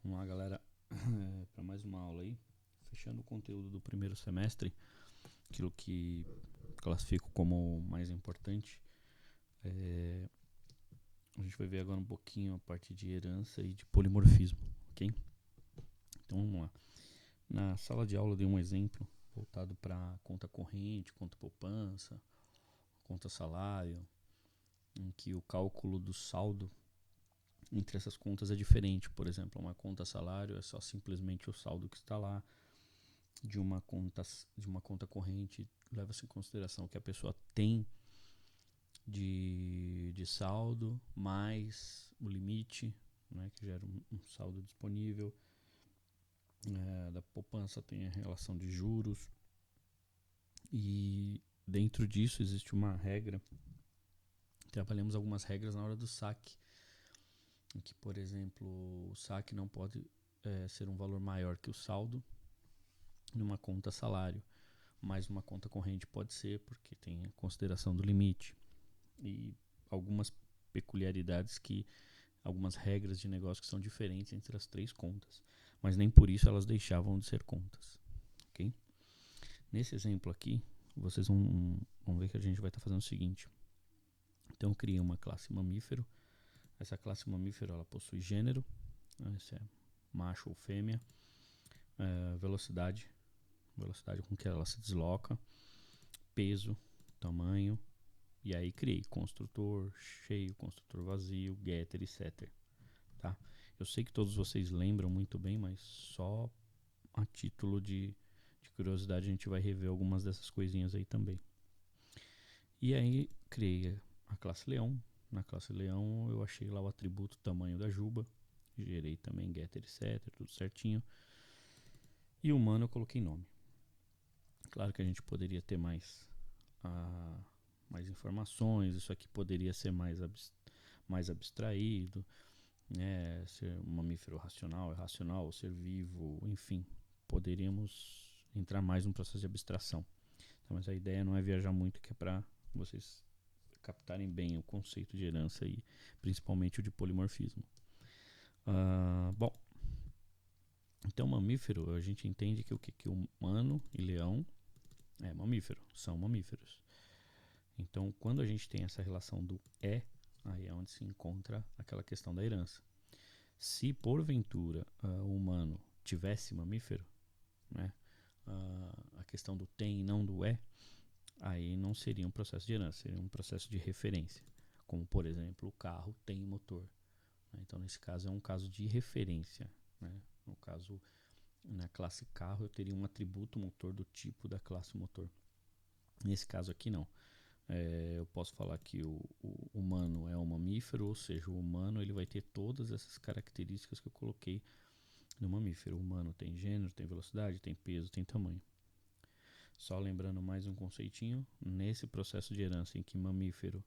Vamos lá, galera, para mais uma aula aí. Fechando o conteúdo do primeiro semestre, aquilo que classifico como mais importante. A gente vai ver agora um pouquinho a parte de herança e de polimorfismo, ok? Então vamos lá. Na sala de aula eu dei um exemplo voltado para conta corrente, conta poupança, conta salário, em que o cálculo do saldo entre essas contas é diferente. Por exemplo, uma conta salário é só simplesmente o saldo que está lá. De uma conta corrente, leva-se em consideração que a pessoa tem de saldo mais o limite, né, que gera um saldo disponível. Da poupança tem a relação de juros, e dentro disso existe uma regra. Trabalhamos algumas regras na hora do saque, em que, por exemplo, o saque não pode ser um valor maior que o saldo numa conta salário, mas uma conta corrente pode ser, porque tem a consideração do limite e algumas peculiaridades, algumas regras de negócio que são diferentes entre as três contas, mas nem por isso elas deixavam de ser contas, ok? Nesse exemplo aqui, vocês vão ver que a gente vai estar fazendo o seguinte. Então eu criei uma classe mamífero. Essa classe mamífero ela possui gênero, esse é macho ou fêmea, velocidade com que ela se desloca, peso, tamanho, e aí criei construtor cheio, construtor vazio, getter e setter, tá? Eu sei que todos vocês lembram muito bem, mas só a título de curiosidade a gente vai rever algumas dessas coisinhas aí também. E aí criei a classe leão. Na classe leão eu achei lá o atributo tamanho da juba, gerei também getter e setter, tudo certinho. E humano eu coloquei nome. Claro que a gente poderia ter mais informações, isso aqui poderia ser mais abstraído, né? Ser um mamífero racional, irracional, ou ser vivo, enfim, poderíamos entrar mais num processo de abstração. Então, mas a ideia não é viajar muito, que é para vocês captarem bem o conceito de herança e principalmente o de polimorfismo. Bom, então mamífero, a gente entende que o que humano e leão é mamífero, são mamíferos. Então, quando a gente tem essa relação do aí é onde se encontra aquela questão da herança. Se porventura o humano tivesse mamífero, né, a questão do tem e não do aí não seria um processo de herança, seria um processo de referência. Como, por exemplo, o carro tem motor. Né? Então, nesse caso, é um caso de referência. Né? No caso, na classe carro, eu teria um atributo motor do tipo da classe motor. Nesse caso aqui, não. Eu posso falar que o humano é um mamífero, ou seja, o humano ele vai ter todas essas características que eu coloquei no mamífero. O humano tem gênero, tem velocidade, tem peso, tem tamanho. Só lembrando mais um conceitinho, nesse processo de herança em que mamífero,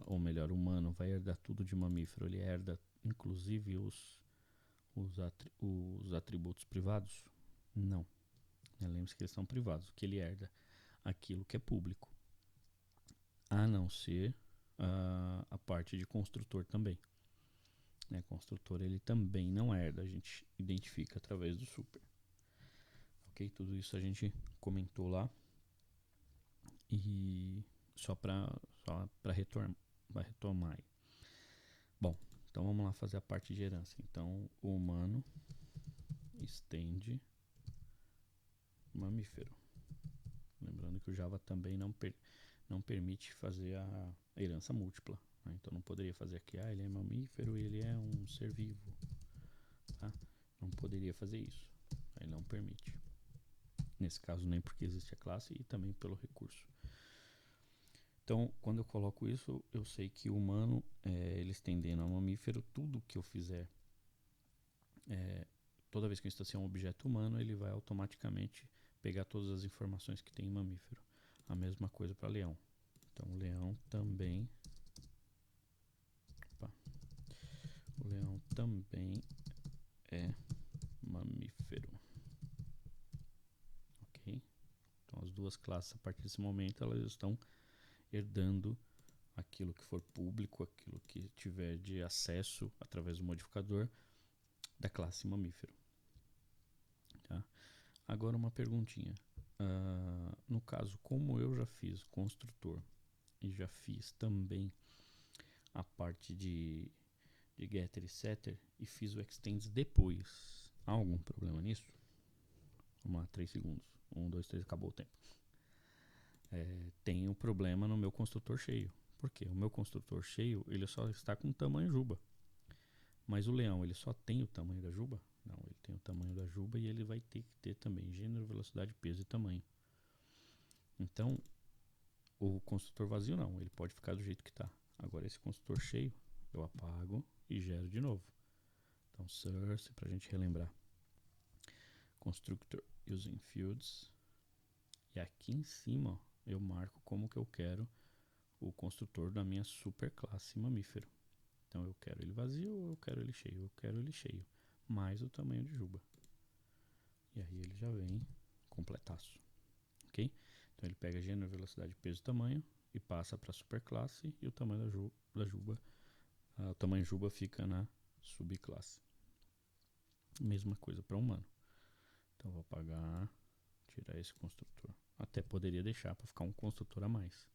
ou melhor, humano, vai herdar tudo de mamífero, ele herda inclusive os atributos privados? Não. Lembre-se que eles são privados. O que ele herda? Aquilo que é público. A não ser a parte de construtor também. Construtor ele também não herda, a gente identifica através do super. Ok? Tudo isso a gente comentou lá. E só para retomar aí. Bom, então vamos lá fazer a parte de herança. Então o humano estende mamífero. Lembrando que o Java também não permite fazer a herança múltipla. Né? Então não poderia fazer aqui, ele é mamífero e ele é um ser vivo. Tá? Não poderia fazer isso. Ele não permite. Nesse caso, nem porque existe a classe e também pelo recurso. Então, quando eu coloco isso, eu sei que o humano, ele estendendo a mamífero, tudo que eu fizer, toda vez que eu instanciar um objeto humano, ele vai automaticamente pegar todas as informações que tem em mamífero. A mesma coisa para leão. Então, o leão também é mamífero. Ok? Então, as duas classes, a partir desse momento, elas estão herdando aquilo que for público, aquilo que tiver de acesso através do modificador, da classe mamífero. Tá? Agora uma perguntinha. No caso, como eu já fiz construtor e já fiz também a parte de getter e setter e fiz o extends depois, há algum problema nisso? Vamos lá, 3 segundos. 1, 2, 3, acabou o tempo. Tem um problema no meu construtor cheio. Por quê? O meu construtor cheio ele só está com tamanho juba. Mas o leão ele só tem o tamanho da juba? Não, ele tem o tamanho da juba e ele vai ter que ter também gênero, velocidade, peso e tamanho. Então, o construtor vazio não, ele pode ficar do jeito que está. Agora esse construtor cheio, eu apago e gero de novo. Então, source, para a gente relembrar. Constructor using fields. E aqui em cima, ó, eu marco como que eu quero o construtor da minha superclasse mamífero. Então, eu quero ele vazio ou eu quero ele cheio? Eu quero ele cheio, mais o tamanho de juba. E aí ele já vem completaço. Ok? Então, ele pega gênero, velocidade, peso e tamanho e passa para a superclasse e o tamanho da juba, o tamanho juba fica na subclasse. Mesma coisa para humano. Então, vou apagar, tirar esse construtor. Até poderia deixar para ficar um construtor a mais,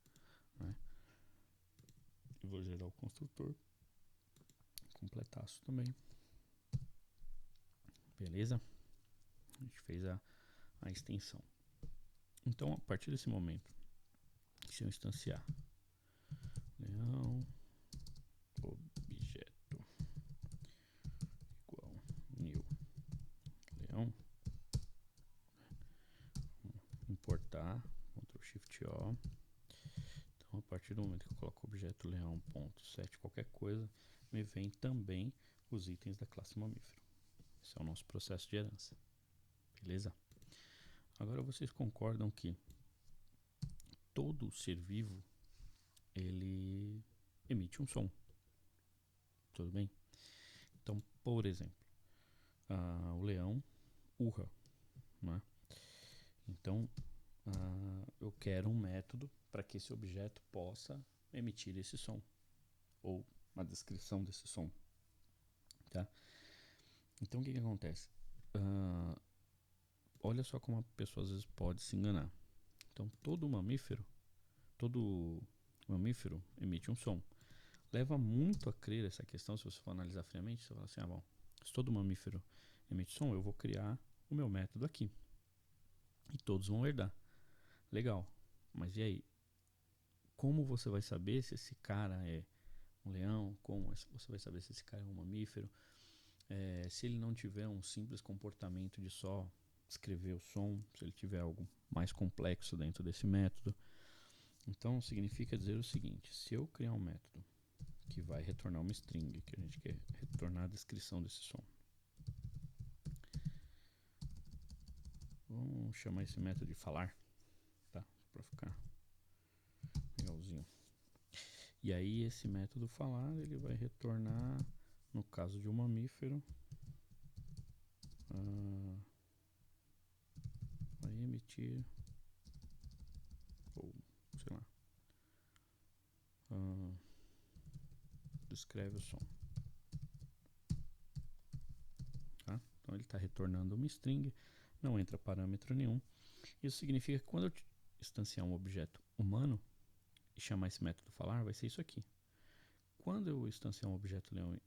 né? E vou gerar o construtor completaço também. Beleza? A gente fez a extensão. Então, a partir desse momento, se eu instanciar leão objeto igual new leão, importar, Ctrl Shift O. Então, a partir do momento que eu coloco objeto leão.set qualquer coisa, me vem também os itens da classe mamífero. Esse é o nosso processo de herança. Beleza? Agora vocês concordam que todo ser vivo ele emite um som. Tudo bem? Então, por exemplo, o leão urra, né? Então, eu quero um método para que esse objeto possa emitir esse som ou uma descrição desse som, tá? Então, o que acontece? Olha só como a pessoa às vezes pode se enganar. Então, todo mamífero emite um som. Leva muito a crer essa questão, se você for analisar friamente, você fala assim, bom, se todo mamífero emite som, eu vou criar o meu método aqui. E todos vão herdar. Legal. Mas e aí? Como você vai saber se esse cara é um leão? Como você vai saber se esse cara é um mamífero? Se ele não tiver um simples comportamento de só escrever o som, se ele tiver algo mais complexo dentro desse método. Então significa dizer o seguinte: se eu criar um método que vai retornar uma string, que a gente quer retornar a descrição desse som, vamos chamar esse método de falar, tá? Para ficar legalzinho. E aí esse método falar, ele vai retornar, no caso de um mamífero, vai emitir, ou sei lá, descreve o som. Tá? Então ele está retornando uma string, não entra parâmetro nenhum. Isso significa que quando eu instanciar um objeto humano e chamar esse método falar, vai ser isso aqui. Quando eu instanciar um objeto leão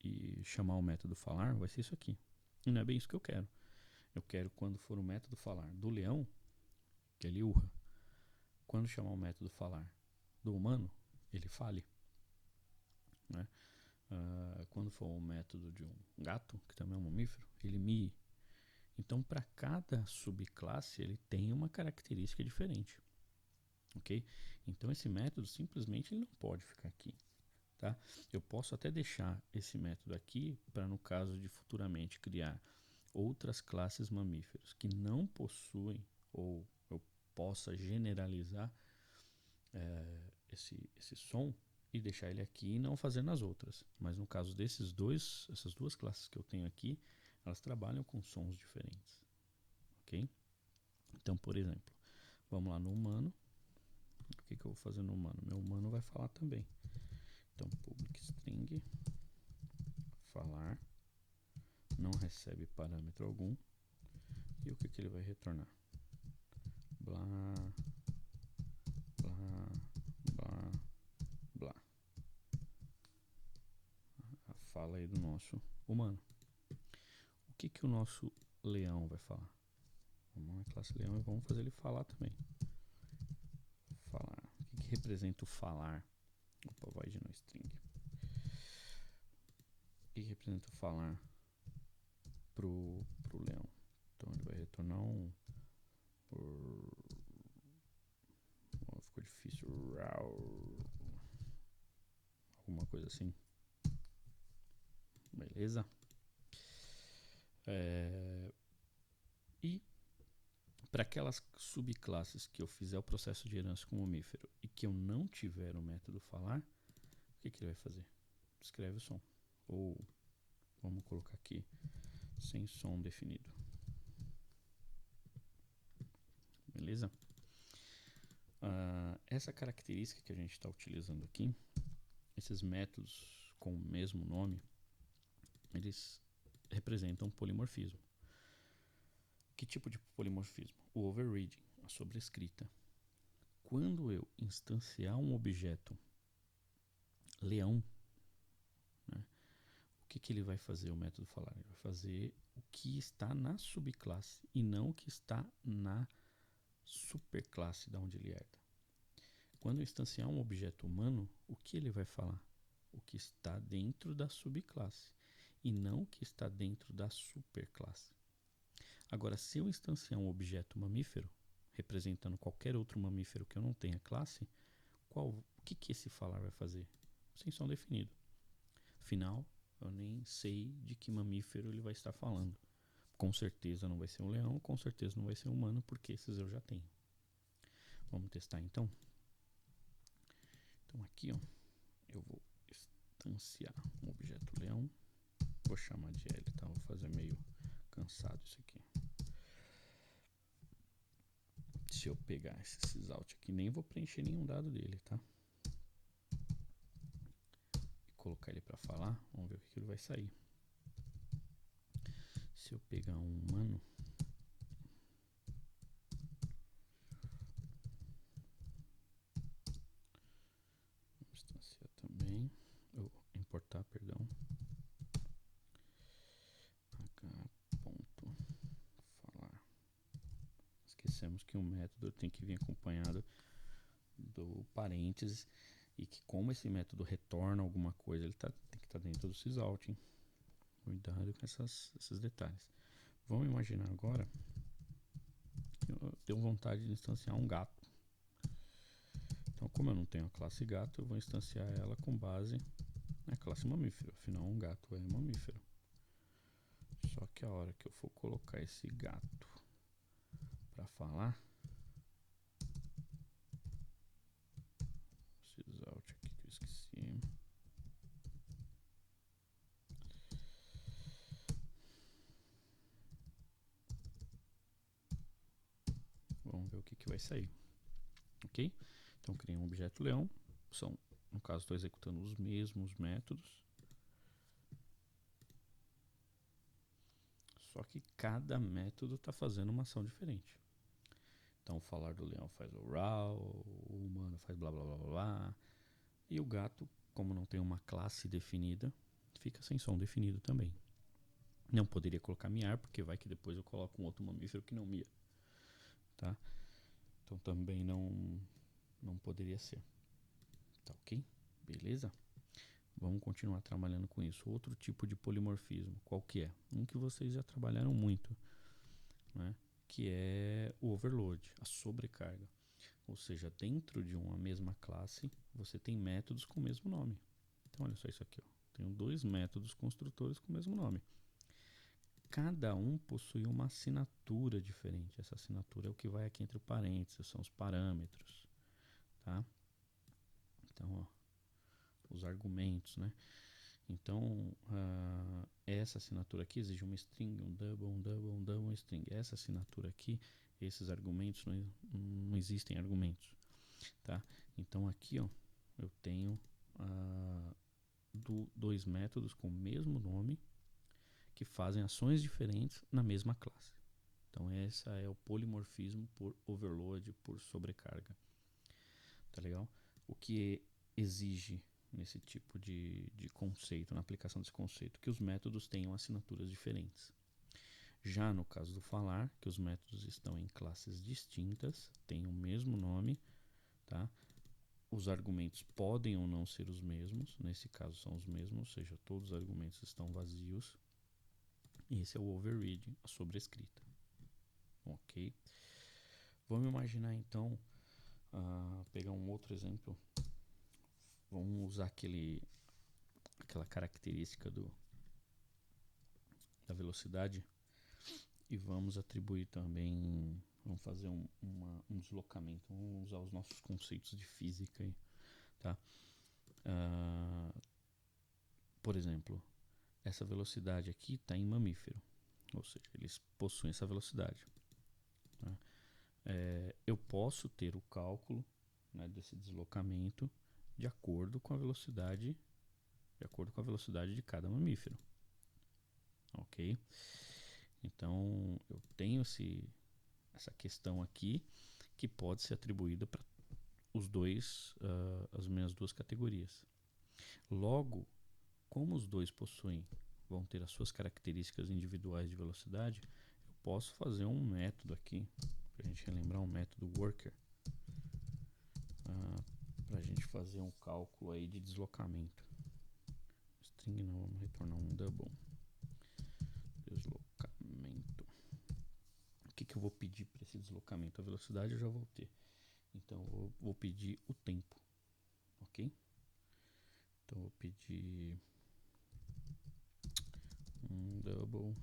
e chamar o método falar, vai ser isso aqui. E não é bem isso que eu quero. Eu quero quando for o método falar do leão, que ele urra. Quando chamar o método falar do humano, ele fale. Né? Quando for o método de um gato, que também é um mamífero, ele mie. Então, para cada subclasse, ele tem uma característica diferente. Ok? Então, esse método simplesmente ele não pode ficar aqui. Tá? Eu posso até deixar esse método aqui para, no caso de futuramente criar outras classes mamíferos que não possuem, ou eu possa generalizar esse som e deixar ele aqui e não fazer nas outras. Mas no caso essas duas classes que eu tenho aqui, elas trabalham com sons diferentes. Ok? Então, por exemplo, vamos lá no humano. O que eu vou fazer no humano? Meu humano vai falar também. Então, public string falar recebe parâmetro algum. E o que, que ele vai retornar? Blá, blá, blá, blá. A fala aí do nosso humano. O que, que o nosso leão vai falar? Vamos na classe leão e vamos fazer ele falar também. Falar. O que, que representa o falar? Opa, void no string. O que, que representa o falar pro leão? Então ele vai retornar um. Ficou difícil. Alguma coisa assim. Beleza? E para aquelas subclasses que eu fizer o processo de herança com mamífero e que eu não tiver o método falar, o que, que ele vai fazer? Escreve o som. Ou vamos colocar aqui sem som definido. Beleza? Essa característica que a gente está utilizando aqui, esses métodos com o mesmo nome, eles representam polimorfismo. Que tipo de polimorfismo? O overreading, a sobrescrita. Quando eu instanciar um objeto leão, né, o que, que ele vai fazer, o método falar? Ele vai fazer o que está na subclasse e não o que está na superclasse da onde ele herda. Quando eu instanciar um objeto humano, o que ele vai falar? O que está dentro da subclasse e não o que está dentro da superclasse. Agora, se eu instanciar um objeto mamífero, representando qualquer outro mamífero que eu não tenha classe, o que, que esse falar vai fazer? Sem som definido. Afinal, eu nem sei de que mamífero ele vai estar falando. Com certeza não vai ser um leão, com certeza não vai ser um humano, porque esses eu já tenho. Vamos testar então? Então aqui, ó, eu vou instanciar um objeto leão. Vou chamar de L, tá? Vou fazer meio cansado isso aqui. Se eu pegar esse sysout aqui, nem vou preencher nenhum dado dele, tá? E colocar ele para falar, vamos ver o que ele vai sair. Se eu pegar um humano, vou instanciar também, ou importar, perdão. H.falar. Esquecemos que o método tem que vir acompanhado do parênteses e que como esse método retorna alguma coisa, ele tem que estar dentro do sysout, hein? Cuidado com esses detalhes. Vamos imaginar agora que eu tenho vontade de instanciar um gato. Então, como eu não tenho a classe gato, eu vou instanciar ela com base na classe mamífero. Afinal, um gato é mamífero. Só que a hora que eu for colocar esse gato para falar, sysout aqui que eu esqueci. Vamos ver o que, que vai sair. Ok? Então, criei um objeto leão. No caso, estou executando os mesmos métodos. Só que cada método está fazendo uma ação diferente. Então, o falar do leão faz o row, o humano faz blá blá blá blá. E o gato, como não tem uma classe definida, fica sem som definido também. Não poderia colocar miar, porque vai que depois eu coloco um outro mamífero que não mia. Tá? Então também não poderia ser. Tá ok? Beleza? Vamos continuar trabalhando com isso. Outro tipo de polimorfismo, qual que é? Um que vocês já trabalharam muito, né? Que é o overload, a sobrecarga. Ou seja, dentro de uma mesma classe, você tem métodos com o mesmo nome. Então, olha só isso aqui. Ó. Tenho dois métodos construtores com o mesmo nome. Cada um possui uma assinatura diferente. Essa assinatura é o que vai aqui entre parênteses, são os parâmetros. Tá? Então, ó, os argumentos, né? Então, essa assinatura aqui exige uma string, um double, uma string. Essa assinatura aqui, esses argumentos, não existem argumentos, tá? Então aqui, ó, eu tenho dois métodos com o mesmo nome que fazem ações diferentes na mesma classe. Então esse é o polimorfismo por overload, por sobrecarga. Tá legal? O que exige nesse tipo de conceito, na aplicação desse conceito, que os métodos tenham assinaturas diferentes. Já no caso do falar, que os métodos estão em classes distintas, têm o mesmo nome, tá? Os argumentos podem ou não ser os mesmos, nesse caso são os mesmos, ou seja, todos os argumentos estão vazios. E esse é o overreading, a sobrescrita. Ok? Vamos imaginar então, pegar um outro exemplo. Vamos usar aquela característica da velocidade e vamos atribuir também, vamos fazer um deslocamento, vamos usar os nossos conceitos de física aí, tá? Por exemplo, essa velocidade aqui está em mamífero, ou seja, eles possuem essa velocidade. Tá? Eu posso ter o cálculo, né, desse deslocamento de acordo com a velocidade de cada mamífero. Ok? Então eu tenho essa questão aqui que pode ser atribuída para as minhas duas categorias. Logo, como os dois vão ter as suas características individuais de velocidade, eu posso fazer um método aqui, para a gente relembrar, um método worker, para a gente fazer um cálculo aí de deslocamento. String não, vamos retornar um double. Deslocamento. O que eu vou pedir para esse deslocamento? A velocidade eu já vou ter. Então eu vou pedir o tempo. Ok? Então eu vou pedir um double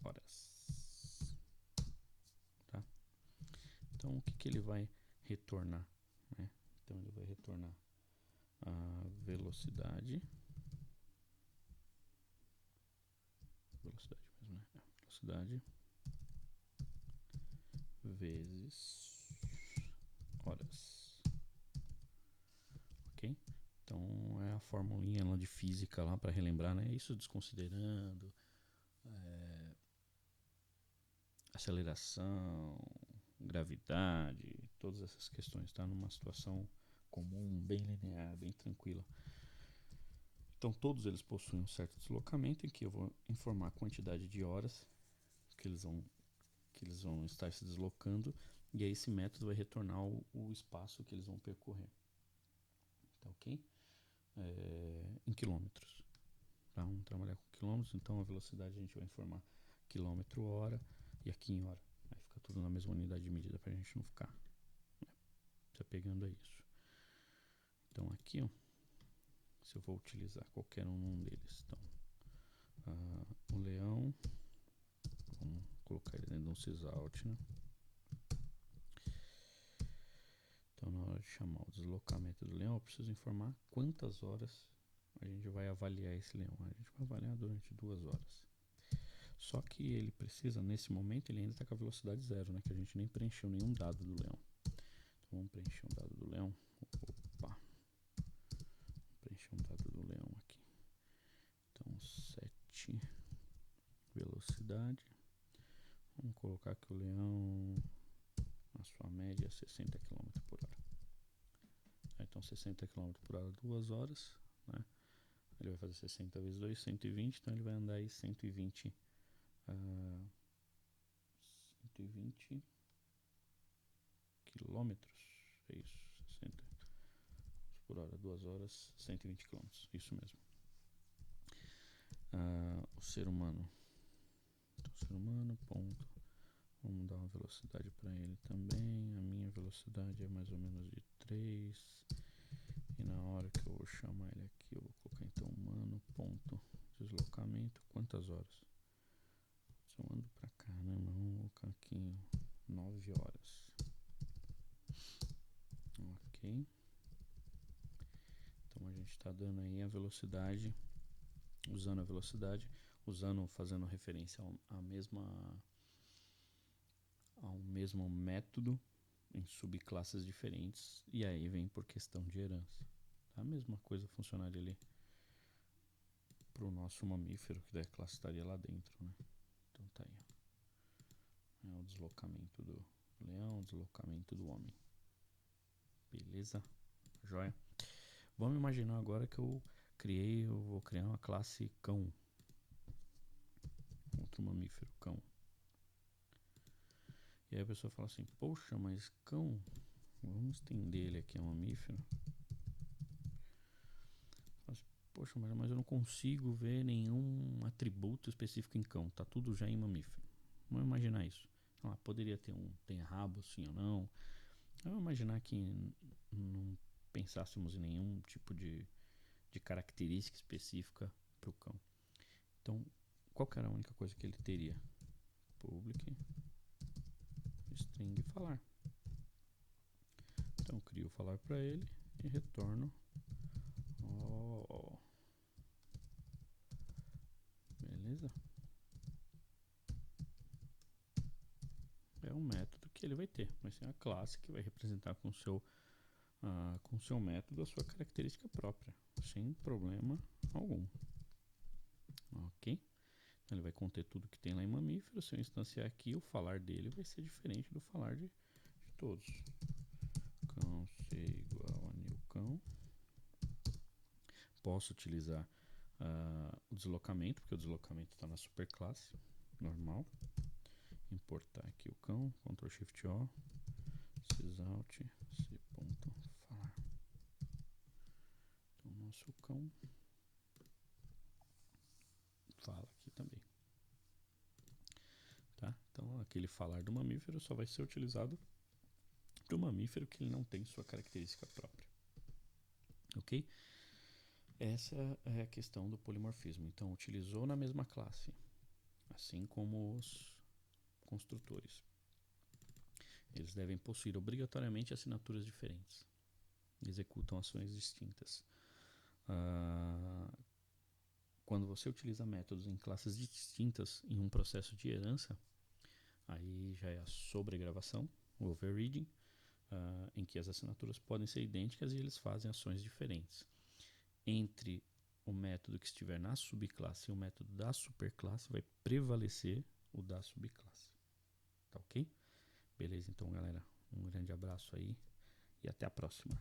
horas. Tá? Então o que ele vai retornar? Né? Então ele vai retornar a velocidade. Velocidade mesmo, né? Velocidade vezes horas. Ok? Então é a formulinha lá de física lá para relembrar, né? Isso desconsiderando aceleração, gravidade, todas essas questões, tá? Numa situação comum, bem linear, bem tranquila. Então todos eles possuem um certo deslocamento em que eu vou informar a quantidade de horas que eles vão estar se deslocando, e aí esse método vai retornar o espaço que eles vão percorrer. Tá ok? Em quilômetros. Tá? Vamos trabalhar com quilômetros, então a velocidade a gente vai informar quilômetro hora e aqui em hora. Aí fica tudo na mesma unidade de medida para a gente não ficar, né, se apegando a isso. Então aqui, ó, se eu vou utilizar qualquer um deles, então o leão, vamos colocar ele dentro de um sysout, né? Então na hora de chamar o deslocamento do leão, eu preciso informar quantas horas a gente vai avaliar esse leão. A gente vai avaliar durante 2 horas. Só que ele precisa, nesse momento, ele ainda está com a velocidade 0, né? Que a gente nem preencheu nenhum dado do leão. Então vamos preencher um dado do leão. Opa! Vou preencher um dado do leão aqui. Então 7 velocidade. Vamos colocar que o leão, a sua média é 60 km por hora. Então 60 km por hora, 2 horas, né? Ele vai fazer 60 vezes 2, 120, então ele vai andar aí 120 quilômetros, é isso, 60 por hora, 2 horas, 120 quilômetros, isso mesmo. O ser humano, então, o ser humano, ponto, vamos dar uma velocidade para ele também. A minha velocidade é mais ou menos de 3, e na hora que eu vou chamar ele aqui, eu vou colocar então humano, ponto, deslocamento, quantas horas? Se eu ando pra caramba, vamos colocar aqui 9 horas. Ok. Então a gente está dando aí a velocidade, usando a velocidade, fazendo referência ao mesmo método em subclasses diferentes, e aí vem por questão de herança. A mesma coisa funcionaria ali pro nosso mamífero, que daí a classe estaria lá dentro, né? Então tá aí, ó. É o deslocamento do leão, o deslocamento do homem. Beleza? Joia? Vamos imaginar agora que eu vou criar uma classe cão. Outro mamífero, cão. E aí a pessoa fala assim, poxa, mas cão, vamos estender ele aqui a mamífero. Fala assim, poxa, mas eu não consigo ver nenhum atributo específico em cão, tá tudo já em mamífero. Vamos imaginar isso. Ah, poderia ter tem rabo, sim ou não. Vamos imaginar que não pensássemos em nenhum tipo de característica específica para o cão. Então, qual que era a única coisa que ele teria? Public string falar. Então, crio o falar para ele e retorno. Beleza? É um método que ele vai ter. Vai ser uma classe que vai representar com o seu método a sua característica própria, sem problema algum. Ok? Ele vai conter tudo que tem lá em mamífero. Se eu instanciar aqui, o falar dele vai ser diferente do falar de todos. Cão ser igual a new cão. Posso utilizar o deslocamento, porque o deslocamento está na superclasse normal. Importar aqui o cão, Ctrl Shift O, sysout, c.falar. Então, o nosso cão fala aqui também. Tá? Então, aquele falar do mamífero só vai ser utilizado para o mamífero que ele não tem sua característica própria. Ok? Essa é a questão do polimorfismo. Então, utilizou na mesma classe, assim como os construtores. Eles devem possuir obrigatoriamente assinaturas diferentes. Executam ações distintas. Quando você utiliza métodos em classes distintas em um processo de herança, aí já é a sobregravação, o overreading, em que as assinaturas podem ser idênticas e eles fazem ações diferentes. Entre o método que estiver na subclasse e o método da superclasse, vai prevalecer o da subclasse. Tá ok? Beleza, então galera, um grande abraço aí e até a próxima.